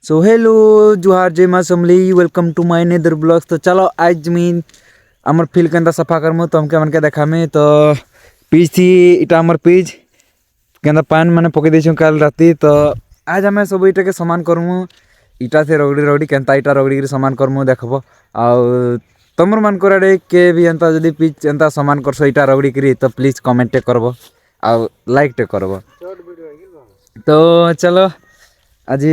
So hello जुहार जय माँ Samli welcome to my nether blogs. तो चलो आज मीन आमर फील्ड के सफा करमु तुमके मन के देखा में तो पिच थी इटा आमर पिच के पान मैंने पकई देछुं कल राति। तो आज आम सब इटा के समान करमु इटा से रगड़ी रगड़ी केन्ता इटा रगड़ी समान करमु देखब आउ तुमर मन करे के भी एंता जदि पिच एंता समान करसो इटा रगड़ी करी तो प्लीज कमेंट करब आउ लाइक टे करब। तो चलो आज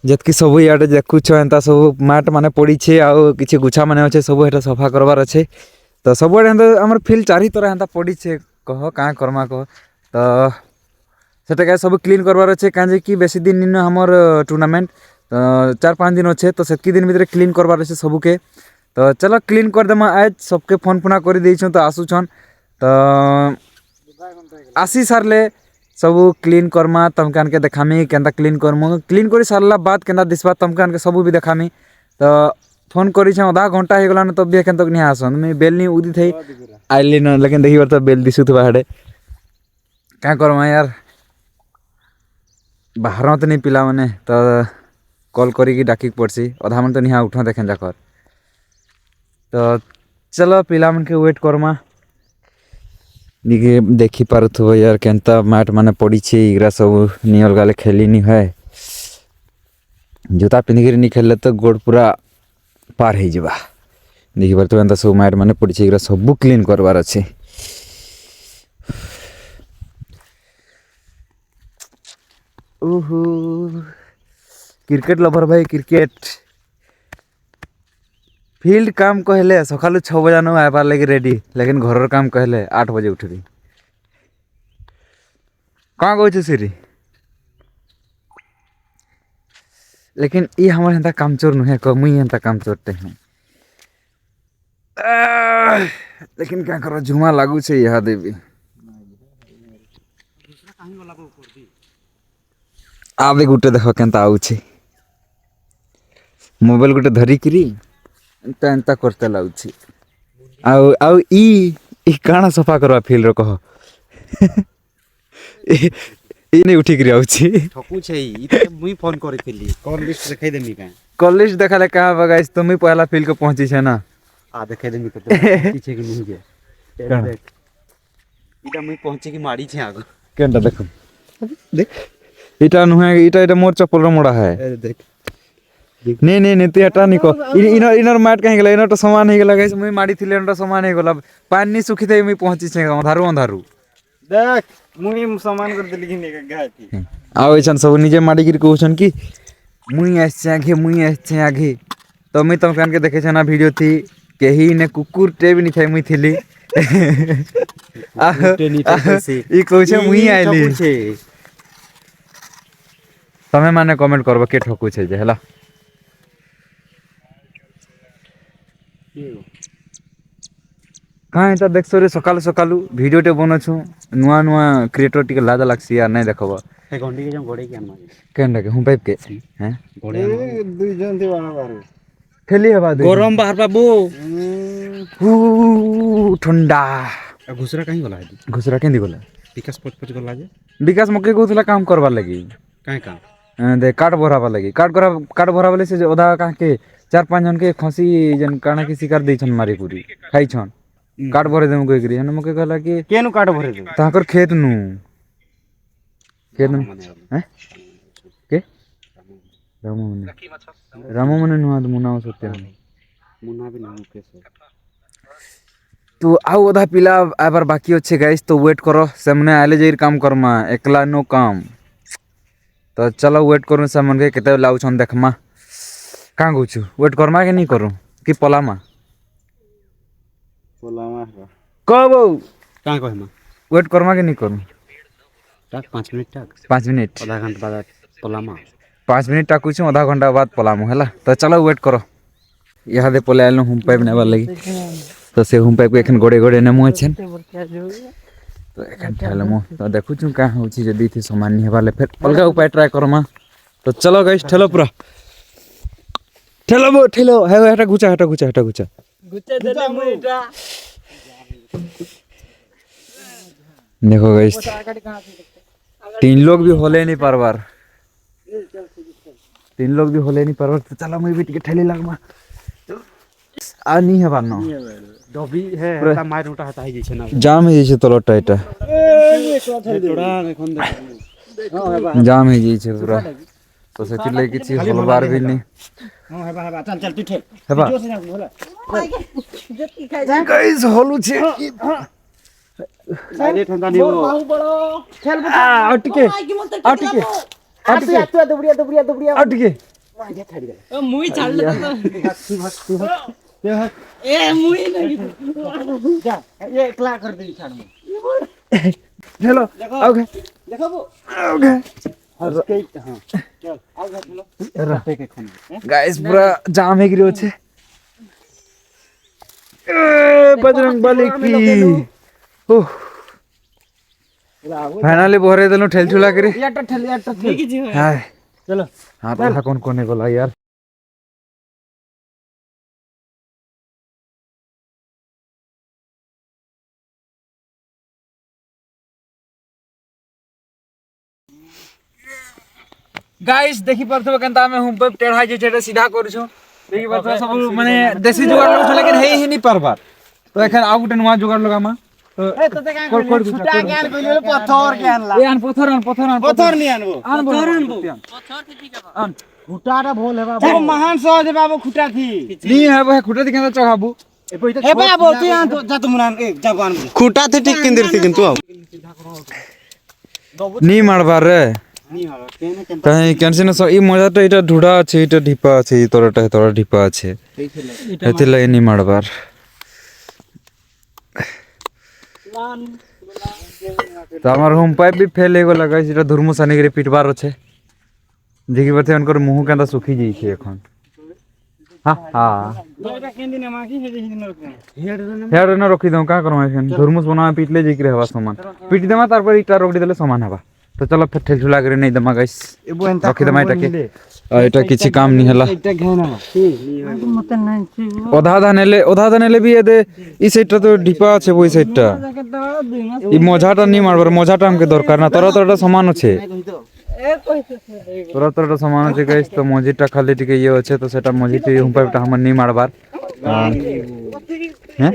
जितकी सब इे देखुच एंता सब मैट माने पड़ी आउ किसी गुछा माने अच्छे सब एटा सफा करवार अच्छे। तो सब आम फील्ड चारि तरह एंता पड़ी कह क्या करमा कह तो सेटा सब क्लीन करवार अच्छे कहीं कि बेसी दिन इन हमर टूर्नामेंट तो 4-5 दिन अच्छे तो सेतकी दिन भितर क्लीन करवार अच्छे सबके। तो चलो क्लीन करदेमा आज सबके फोन फोना कर देछुं तो आसुछन तो आसी सारे सब क्लीन करमा तुमके आनके देखामी केन्ता क्लीन करमु क्लीन कर सारा बाद केन्ता दिसबा तुमके आनके सब भी देखामी। तो फोन करी आधा घंटा हो गलान तब भी एखन तक नहीं आसन मुझे बेल नहीं उदी थी आइली न लेकिन देखी बार तो बेल दिशुवा हाड़े क्या करमा यार बाहर तो नहीं पिला मैंने तो कॉल करी डाकी पड़सी अधा मन तो नहीं उठ देखें जाकर। तो चलो पिला मन के वेट करमा देखी पारुथो यार केन्ता मैट माने पड़ी इगरा सब नी अलगा खेली नहीं है जूता पिंधिक नहीं खेलले तो गोड़ पूरा पार हो जावा देखी पार तो एंता सब मैट माने पड़ी इगरा सब क्लीन करवार अच्छे। ओहो क्रिकेट लवर भाई क्रिकेट फील्ड काम कहले सकालू 6 बजे न आबार लगे रेडी लेकिन घर काम कहले 8 बजे उठबी कहाँ कहूँ सीरी लेकिन ये हमारे हेंता कामचोर नुहे कह मुई हेंता कामचोरटे हैं लेकिन क्या करो झुमा लागू छे यहाँ देवी आवे गुटे देख केन्ता आउछे मोबाइल गुटे धरिकी एंता एंता करते लाଗୁଛି आउ आउ ई काना सफा करवा फील्ड रो कह ई नहीं उठी करी आउछि ठकू छै ई त मुई फोन करिथिली कॉल लिस्ट देखाइ देमी का कॉल लिस्ट देखाले कहां बगाइस तुम पहला फील्ड को पहुंची छे ना आ देखाइ देमी तो पीछे कि नहीं गे देख इटा मुई पहुंचे की मारी छे आगो केनटा देखो देख इटा नुहे इटा मोर चप्पल रो मोड़ा है देख नहीं नहीं नहीं ते हटा नहीं को इनर मैट कहीं गेला इनर तो सामान हे गेला गाइस मुई मारी थिले इनर सामान हे गेला पानी सुखी थे मुई पहुंची छे अंधारू अंधारू देख मुई सामान कर देली कि ने गाथी आउ एछन सब निजे माडी गिर कहछन कि मुई आछे आगे तो मुई तुम कान के देखे छना वीडियो थी केही ने कुकुर टे भी नहीं थे मुई थिली ई कहछे मुई आइली तमे माने कमेंट करबो के ठकू छे जे हला कहाँ है देख रे सकालू सकालू वीडियो टे बनछु नुआ नुआ क्रिएटर टिके लाज लागसी यार नहीं देखबो हे गंडी के जो गोड़े के आनमा केन के हूं पाइप के हैं गोड़े दुई जन थी बाहर खेली हवा दे गरम बाहर बाबू ठंडा घुसरा कहीं गला है घुसरा केंदी गला विकास पच गला जे विकास मके कहउतला काम करबा लगी काहे का दे काट भराबा लगी काट भराबा से ओदा का के 4-5 जन के खसी जन काना के शिकार दै छन मारी पूरी खाई छन काट भरे देम कोई करी हन मके कहला कि केनु काट भरे दे ताकर खेत नु हैं के रामो मने नुआ मुना सत्य मुना भी नाम कैसे तो आउ ओदा पिला आबार बाकी अच्छे गाइस तो वेट करो सामने आले जइर काम करमा एकला नो काम तो चलो वेट करूँ सामान के केते लाउ छन देखमा कहाँ गछु वेट करमा के नहीं करूँ कि पलामा कब कहाँ कहमा वेट करमा के नहीं करूँ तक 5 मिनट तक 5 मिनट आधा घंटा बाद पलामा 5 मिनट टाकू छु आधा घंटा बाद पलामु हैला तो चलो वेट करो यहाँ दे पले आलो हम पाइप नेबार लगी तो से हम पाइप एखन गोड़े गोड़े नेमु छन तो एखन ठेलमु तो देखु छु कहाँ होछि जदी थी सामान नहीं हेबाले फिर अलगा उपाय ट्राई करमा। तो चलो गाइस ठेलो पूरा ठेलो है हटा घुचा घुचा देले मुइटा देखो गाइस 3 लोग भी होले नहीं पार बार तीन लोग भी होले नहीं परवर तो चलो मैं भी टिके ठेली लगमा आ नहीं है बानो डबी है पूरा- ता मार उठा हता है जैसे ना जाम है जैसे तलटा এটা थोड़ा এখন देख जाम है जैसे पूरा तो से चिल्ले किछि हलबार भी नहीं हां हेबा चल चल तू ठेल हेबा जो से जा बोला गाइस हलु छे साइड ठंडा नहीं हो अटके अटके अटके अटके मुई छाड़ ले ए मुई नहीं जा ये एकला कर दे छाड़ में हेलो ओके देखो वो ओके हंस के हां चल आ जा चलो रहे के खन गाइस पूरा जाम है गिरो छे बजरंग बली की ओह फाइनली भरे देलो ठेल ठुला करे हाय चलो हां तो कौन कोने गोला यार गाइस देखि परथबे केनता में हम पे टेढ़ा जे छेटा सीधा करू छु देखि परथबे सब माने देसी जुगाड़ लोग छ लेकिन हे ही नहीं परबार तो एखन आउ गुटे नुवा जुगाड़ लगामा तो ए तो ते का छुटा ज्ञान कइले पत्थर के आनला ए आन पत्थर पत्थर नहीं आनबो पत्थर ठीक है आन खुटाटा भोल है बाबू महान सहज बाबू खुटा थी नी है वो खुटा दिखा चढ़ाबू ए बाबू तू आन जा तुम आन ए जा आन खुटा थे ठीक किंदिर थी किंतु नी मारबार रे नहीं हलो केने केन कहीं कैंसिन सो ई मजाटा इटा ढुडा আছে এটা ढिपा আছে এই তোরা ढिपा আছে এতে লাগে নি মারবার তো আমার হোম পাইপ भी फेल हो लगा এটা ধুরমু সানি করে পিটবার আছে দেখি পাতে অনকর মুহ কেন্দা শুকি যাইছে এখন হ্যাঁ হ্যাঁ এটা কেন দিন মাকি हे दिन रख हेड न रखी दऊ का करम এখন ধুরমুস বনা পিটলে জিকরে হবা সমান পিটি দেমা তারপর ইটা রগড়ি দিলে সমান হবা तो चलो फिर ठेल ठुला करे नहीं दमा गाइस रखी दमा इटा के इटा किछि काम नहीं हला এটা घेना मत नहीं ओधा धानेले भी एदे ई साइडटा तो ढिपा আছে ওই সাইডটা ई মজাটা নি মারবার মজাটা हमके দরকার না তোরা সমান আছে তোরা সমান আছে গাইস তো মজিটা খালি টিকে ইয়ে আছে তো সেটা মজিটি হুম্পাইটা हमर নি মারবার হ্যাঁ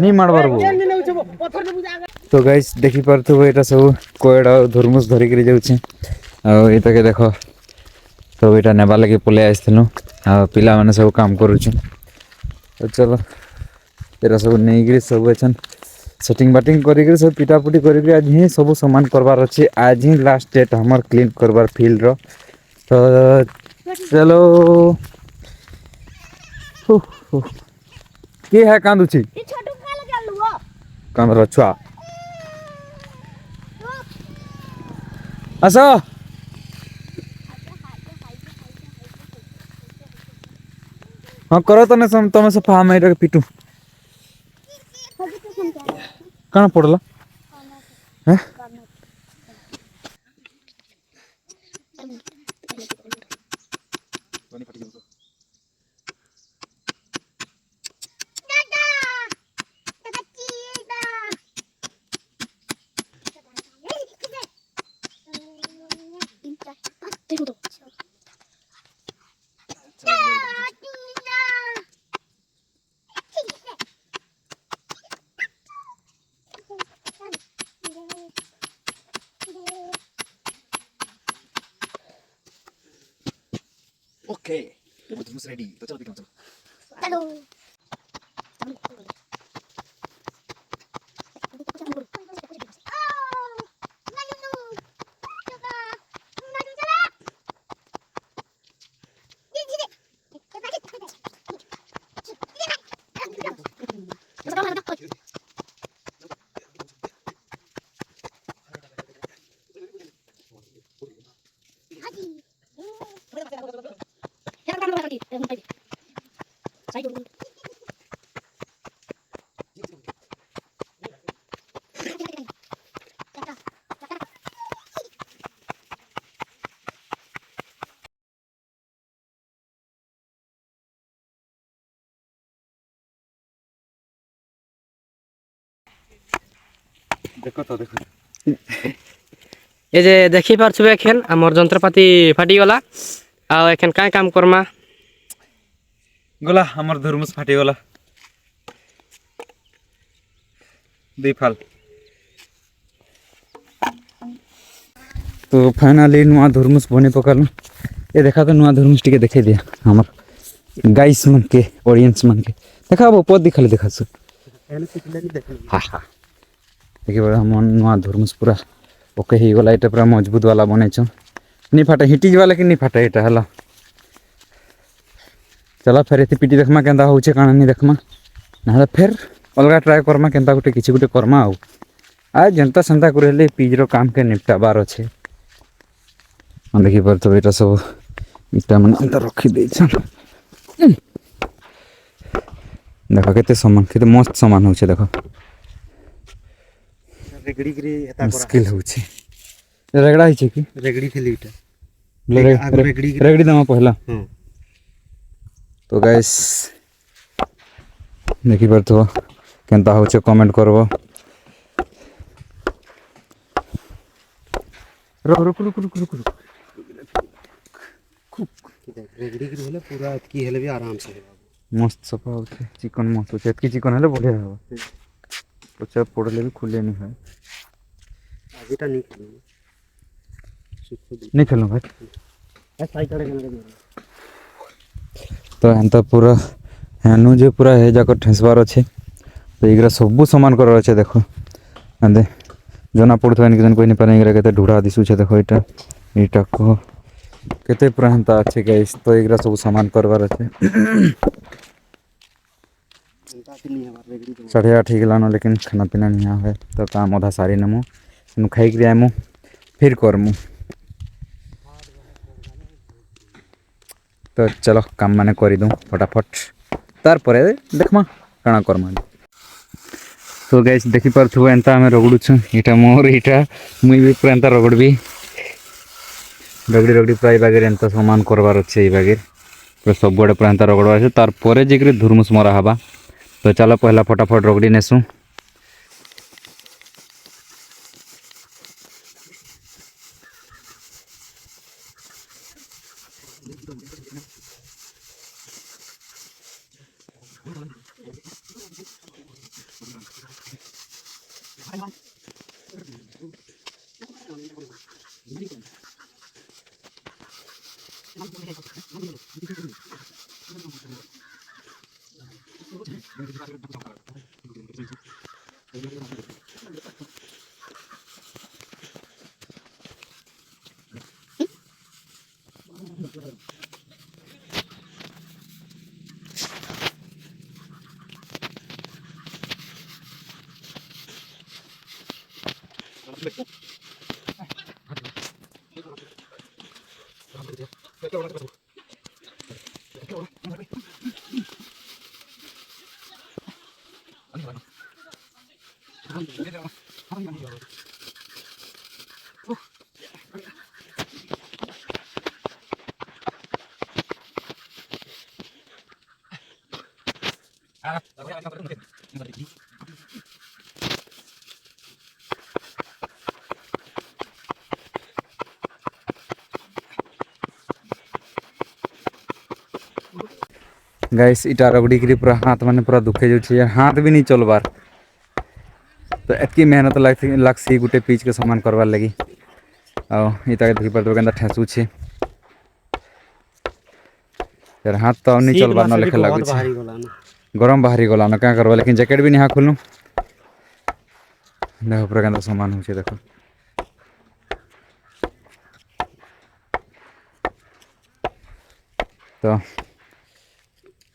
নি মারবার বো तो गाइस देखि परथबो एटा सब कोएडा धुरमुस धरि करी जाउछि आ एटा के देखो तो एटा नेबा लागि पले आइथनु आ पिला माने सब काम करूछु तो चलो एरा सब नै गिरी सब अछन सेटिंग बाटिंग करी के सब पिटा पुटी करी के आज ही सब सामान करबार अछि आज ही लास्ट डेट हमर क्लीन करबार फील्ड रो तो चलो के है कांदुछि ये छोटू का लगा लुआ कांद रछुआ असो हाँ करो तने तमे से फाम एटा पिटू कना पड़ला हैं ओके तो रेडी तो चलो पिटो चलो देखो तो देखो ए जे देखि पारछबे एखन हमर যন্ত্রপাতি ফাটি গলা ଆଉ ଏଖେନ୍ କାଇଁ କାମ କର୍ମା गला हमर धर्मस फाटी गला दी फाल तो फाइनली नुआ धर्मस बने पकालु ये देखा तो नुआ धर्मस टिके देखे दिया हमर गाइस मन के ऑडियंस मन के देखा वो पद दिखले देखा सु हां हां देखि बड़ा हम नुआ धर्मस पूरा ओके ही गला एटा पूरा मजबूत वाला बने छ नी फाटे हिटी वाला कि नी फाटे एटा हला चला फिर एति पिटी देखमा केंदा होचे काना नी देखमा ना फिर अलगा ट्राई करमा केंदा गुटे किछि गुटे करमा आ जनता संता करले पिजरो काम के निपटाबार अछि हम देखि पर तो एटा सब इटा मन अंदर रखी दे छ देखो केते सामान केते मस्त सामान होचे देखो रेगड़ी गिरी हेता मुश्किल होचे रेगड़ा हिचे की रेगड़ी खेली इटा रेगड़ी दमा पहला हां तो गाइस देखि पर तो केनता होचे कमेंट करबो रुक रुक रुक रुक रुक रेगड़ी गिरी होले पूरा की हेले भी आराम से मस्त सफा होचे चिकन मस्त होचे एतकी चिकन हेले बढ़िया हो पोचा पड़ले भी खुले नहीं है आज एटा नहीं खेलनो भाई साई कड़े तो एंता पूरा हेनु जे पूरा हे जाको ठेसबार अच्छे तो इगरा सबु सामान कर अच्छे देखो अंदे जना पड़थो एन किजन कोई नहीं पारे इगरा केते ढुढा दिसु छे देखो इटा को केते पूरा हेंता अच्छे गाइस तो इगरा सब सामान करबार अच्छे 8:30 ठीक लानो लेकिन खाना पीना नहीं है तो काम आधा सारी नमु नु खाई के आमु फिर करमु तो चलो काम माने करी दूँ फटाफट तार परे देखमा काना करमा तो गाइस देखि पारथु एंता हमें रगड़ू छु इटा मोर इटा मुई भी पूरा एंता रगड़बी रगड़ी रगड़ी प्राय बागे एंता सामान करबार अच्छे ई बागे पूरा सब बड़े पूरा एंता रगड़बार अच्छे तार परे जेकरे धुरमुस मरा हबा तो चलो पहला फटाफट रगड़ी नेसु गाइस इटा रगड़ी करी पूरा हाथ माने पूरा दुखे जाउछे हाथ भी नहीं चलबार तो एतकी मेहनत लागसी गुटे पीच के सामान करवार लगी आ इता के देखि पर तो केनता ठेसू छे यार हाथ तो नहीं चलबार न लेखे लागु छे गरम बाहरी गला न का करबा लेकिन जैकेट भी नहीं खोलू देखो पूरा केनता सामान होछे देखो तो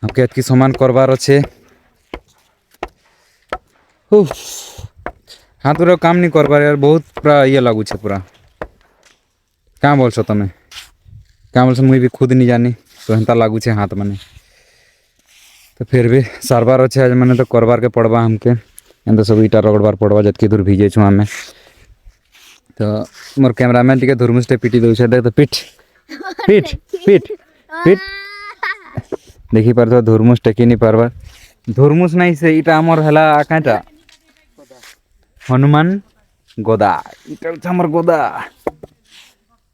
हमके एतकी सामान करबार अच्छे हाथ पूरा काम नहीं करबार यार बहुत पूरा ये लागू छे पूरा क्या बोल तमें क्या बोल मुई भी खुद नहीं जानी तो हेंता लागू छे हाथ माने तो फिर भी सारबार अच्छे आज मैंने तो करबार के पड़वा हमके एंता सब इटा रगड़बार पड़वा जतकी दूर भीजे छु हमें तो मोर कैमरामैन टिके धुरमुसटे पिटी दउछे देख तो पिट पिट पिट पिट देखि पार तो धुरमुस टेकी नहीं पारबार धुरमुस नहीं से इटा हमर हला काटा हनुमान गोदा इटा हमर गोदा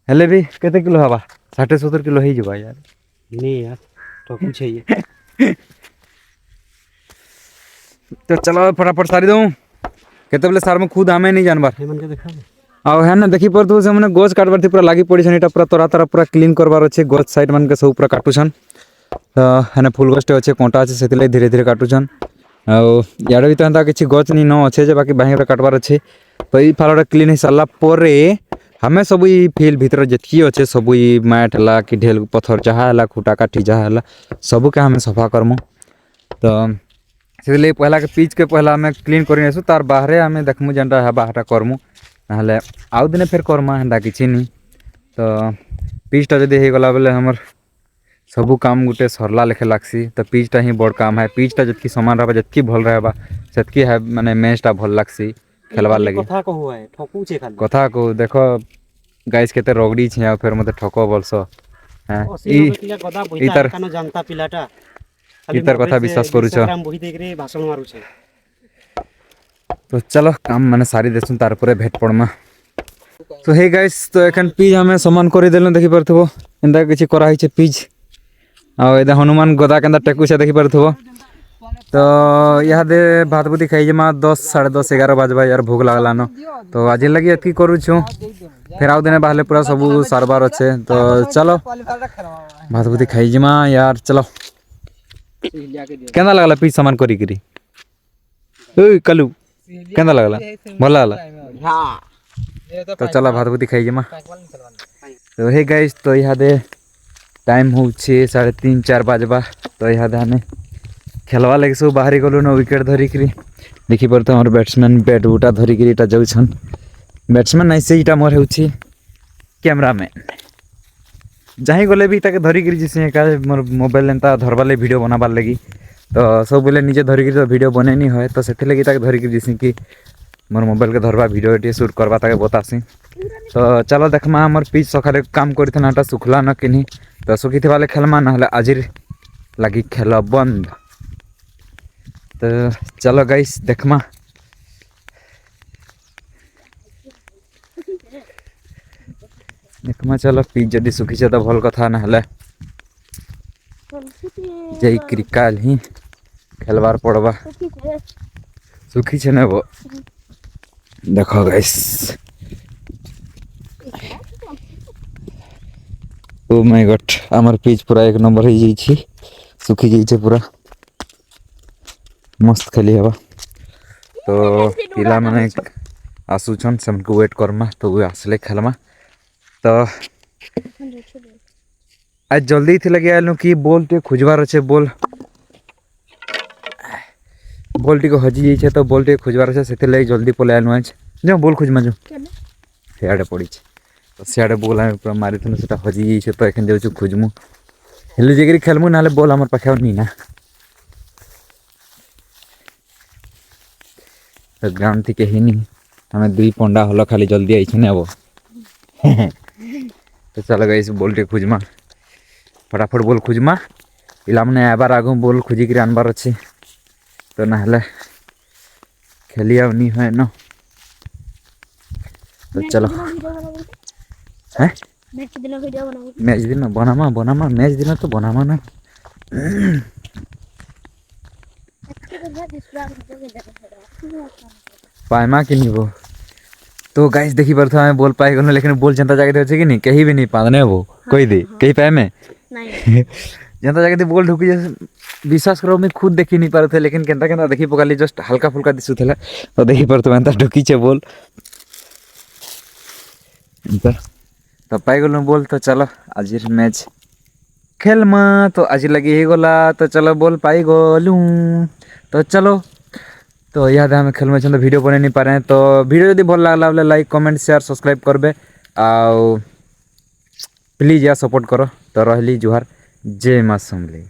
हेले भी केते किलो हवा 60-70 किलो ही जबा यार नहीं यार ठोकू चाहिए तो चलो फटाफट सारी दूँ केते बेले सार में खुद आमे नहीं जानबार हे मन के देखा आउ है ना देखी पड़तु से मैंने गोज काटबार थी पूरा लागी पड़ी छन, एटा पूरा तोरा तोरा पूरा क्लीन करबार अच्छे गोज साइड मन के सब पूरा काटुछन। तो है ना फुल गछटे अच्छे कंटा अच्छे से धीरे धीरे काटुछन। आउ यार भी तो एंता किछि गछ नी न अच्छे जे बाकी बाहिर काटबार अच्छे। तो ई फालटा क्लीन हो सारा परे हमें सब ई फील्ड भीतर जतकी अच्छे सब ई मैट हला कि ढेल पत्थर जहाँ हला खुटा काठी जहाँ हला सब के हमें सफा करमु। तो से पहला के पिच के पहला हमें क्लीन कर तार बाहर हमें देखमु जेनटा है बाहरटा करमु ना आउ दिन फिर करमा हेन्ता किसी नहीं। तो पिचटा जदि हो गला बेले हमर सबू काम गुटे सरला लेखे लागसी। तो पिचटा ही बड़ काम है, पिचटा जतकी समान रहा जतकी भल रहा सेतकी है माने मैचटा भल लागसी खेलबार लगी। कथा को हुआ है ठोकू छे खाली कथा को देखो गाइस केते रगड़ी छे आ फिर मते ठको बोलसो हैं ई इतर कानो जानता पिलाटा इतर कथा विश्वास करू छ। इंस्टाग्राम बही देख रे भाषण मारू छे। तो चलो काम माने सारी देसुन तार परे भेट पड़मा। तो हे गाइस तो एखन पिज हमें समान करि देलन देखि परथबो एंदा किछि करा हिचे पिज आ एदा हनुमान गदा केंदा टेकु छे देखि परथबो। तो यहाँ दे भात बुती खाई जमा 10 10:30 11 बजबा यार भूख लागला न। तो आज लगी एतकी करू छु फिर आउ दिने बाहले पूरा सब सारबार अच्छे। तो चलो भात बुती खाई जमा यार चलो केंदा लागला पिज सामान करी करी ओय कलू केंदा लागला भल लागला। तो चलो भात बुती खाई जमा। तो हे गाइस तो यहाँ दे टाइम हो 3:30 4 बजबा। तो यहाँ दे हमें खेलवा लगे सब बाहरी गलु न विकेट धरिकी देखी पड़ता हमारे बैट्समैन बैट बुटा धरिकी जाऊन बैट्समैन नहीं से इटा मोर होची कैमरामैन जहीं गले भी ताके धरिकी जिसे मोर मोबाइल एंता धरबार लगे वीडियो बनाबार लगी। तो सब बोले निजे धरिकी तो वीडियो बने नहीं है तो से लगी ताके धरिकी जिसे कि मोर मोबाइल के धरबा वीडियो टी शूट करवा ताके बतासी। तो चलो देखमा हमर पिच सकाले काम करथनाटा सुखला न किनी तो सुखी वाले खेलमा ना आज लगी खेल बंद। तो चलो गाइस देखमा देखमा चलो पिच जदि सुखी तो भल कथा ना जई क्रिकाल ही खेलबार पड़वा सुखी छे ने वो देखो गाइस ओ माय गॉड आमर पिच पूरा 1 नंबर हो जाई छी सुखी जाई छे पूरा मस्त खेली हवा। तो पिला माने आसुछन समको वेट करमा तो वो आसले खेलमा। तो आज जल्दी थी लगे आलू कि बॉल टे खोजबार अच्छे बॉल टी को हजी जाइए तो बॉल टे खोजबार अच्छे से लगे जल्दी पले आलू आज जो बॉल खोजमा जो सियाड़े पड़ी तो सियाड़े बॉल आम पूरा मारी थी से हजी जाइए तो एखन जाऊँ खोजमु हेल्ले जगह खेलमु ना बॉल आम पाखे नहीं ना। तो ग्राउंड थी कहीं नहीं हमें 2 पंडा हल खाली जल्दी आई छे अब तो चलो गाइस बॉल टे खोजमा फटाफट बॉल खोजमा पिला मैंने आबार आगू बॉल खोजिक आनबार अच्छे। तो ना खेली आनी है न। तो चलो हैं मैच दिन बनामा बनामा मैच दिन तो बनामा ना पाएमा कि नहीं वो। तो गाइस देखी पर था बॉल पाए गलो लेकिन बॉल जनता जगह अच्छे कि नहीं कहीं भी नहीं पाने वो कोई दे कहीं पाए में जनता जगह बॉल ढुकी जैसे विश्वास करो मैं खुद देखी नहीं पा रहे थे लेकिन केंता केंता देखी पकाली जस्ट हल्का फुल्का दिसु थे। तो देखी पर तो एंता ढुकी छे बॉल तो पाई गलो बॉल। तो चलो आज मैच खेलमा तो आज लगी ही गला। तो चलो बॉल पाई गलू तो चलो तो याद हमें खेल में वीडियो बने नहीं पा रहे हैं। तो वीडियो यदि भल लगला बोले लाइक कमेंट शेयर सब्सक्राइब करबे आ प्लीज या सपोर्ट करो। तो रहली जुहार जय मां समलेई।